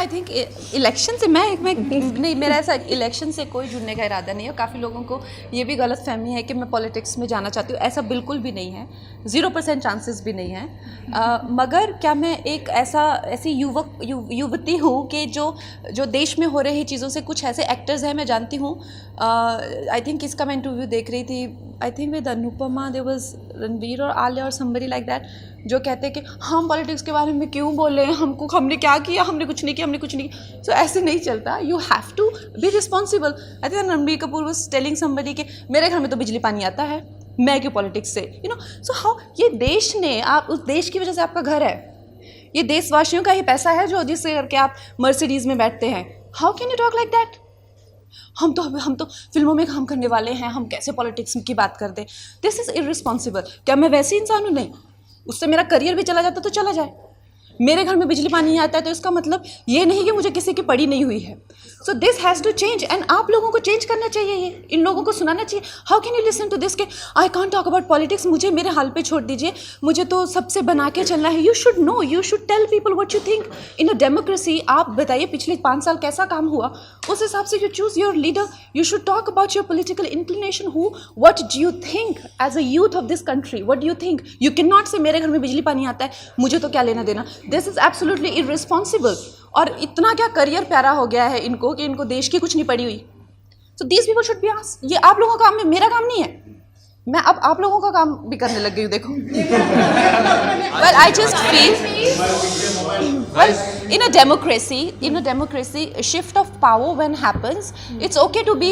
I think election से मैं नहीं, मेरा ऐसा इलेक्शन से कोई जुड़ने का इरादा नहीं है। काफ़ी लोगों को ये भी गलत फहमी है कि मैं पॉलिटिक्स में जाना चाहती हूँ, ऐसा बिल्कुल भी नहीं है, 0% चांसेस भी नहीं है। मगर क्या मैं एक ऐसी युवती हूँ कि जो देश में हो रही चीज़ों से कुछ ऐसे एक्टर्स हैं, मैं जानती हूँ। आई थिंक इसका मैं इंटरव्यू देख रही थी, I think with Anupama, there was Ranveer और आलिया और समबडी लाइक दैट, जो कहते हैं कि हम पॉलिटिक्स के बारे में क्यों बोले, हमने क्या किया, हमने कुछ नहीं किया। सो ऐसे नहीं चलता, you have to be responsible. I think Ranbir Kapoor was telling somebody कि मेरे घर में तो बिजली पानी आता है, मैं क्यों पॉलिटिक्स से, सो हाउ, ये देश ने, आप उस देश की वजह से आपका घर है, ये देशवासियों का ही पैसा है जो जिससे करके आप मर्सिडीज में बैठते हैं। How can you talk like that? हम तो फिल्मों में काम करने वाले हैं, हम कैसे पॉलिटिक्स की बात करते हैं? This is irresponsible. क्या मैं वैसी इंसान हूँ? नहीं, उससे मेरा करियर भी चला जाता तो चला जाए। मेरे घर में बिजली पानी नहीं आता है तो इसका मतलब ये नहीं कि मुझे किसी की पड़ी नहीं हुई है। So this has to change, and आप लोगों को चेंज करना चाहिए, ये इन लोगों को सुनाना चाहिए। How can you listen to this के I can't talk about politics, मुझे मेरे हाल पे छोड़ दीजिए, मुझे तो सबसे बना के चलना है। You should know, you should tell people what you think in a democracy. आप बताइए पिछले 5 साल कैसा काम हुआ, उस हिसाब से you choose your leader. You should talk about your political inclination, who what do you think as a youth of this country, what do you think. You can not say मेरे घर में बिजली पानी आता है, मुझे तो क्या लेना देना। This is absolutely irresponsible. और इतना क्या करियर प्यारा हो गया है इनको कि इनको देश की कुछ नहीं पड़ी हुई। So these people should be asked. ये आप लोगों का काम है, मेरा काम नहीं है। मैं अब आप लोगों का काम भी करने लग गई हूँ, देखो। Well I just feel in a democracy a shift of power when happens, it's okay to be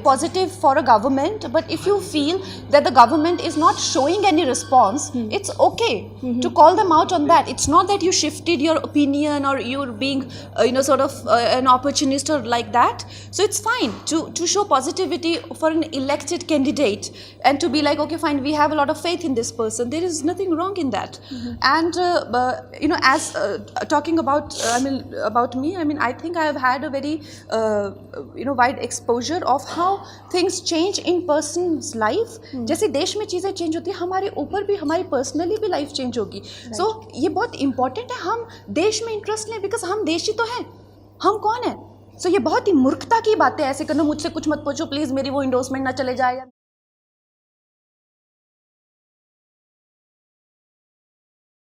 positive for a government, but if you feel that the government is not showing any response, it's okay to call them out on that. It's not that you shifted your opinion or you're being sort of an opportunist or like that. So it's fine to show positivity for an elected candidate and to be like, okay fine, we have a lot of faith in this person. There is nothing wrong in that. And as talking about me, I think I have had a very wide exposure of how things change in person's life. जैसे देश में चीज़ें change होती है, हमारे ऊपर भी, हमारी पर्सनली भी लाइफ चेंज होगी। सो ये बहुत इंपॉर्टेंट है हम देश में इंटरेस्ट लें, बिकॉज हम देशी तो हैं, हम कौन है। सो ये बहुत ही मूर्खता की बात है ऐसे करना, मुझसे कुछ मत पूछो प्लीज़, मेरी वो इंडोर्समेंट ना चले जाए।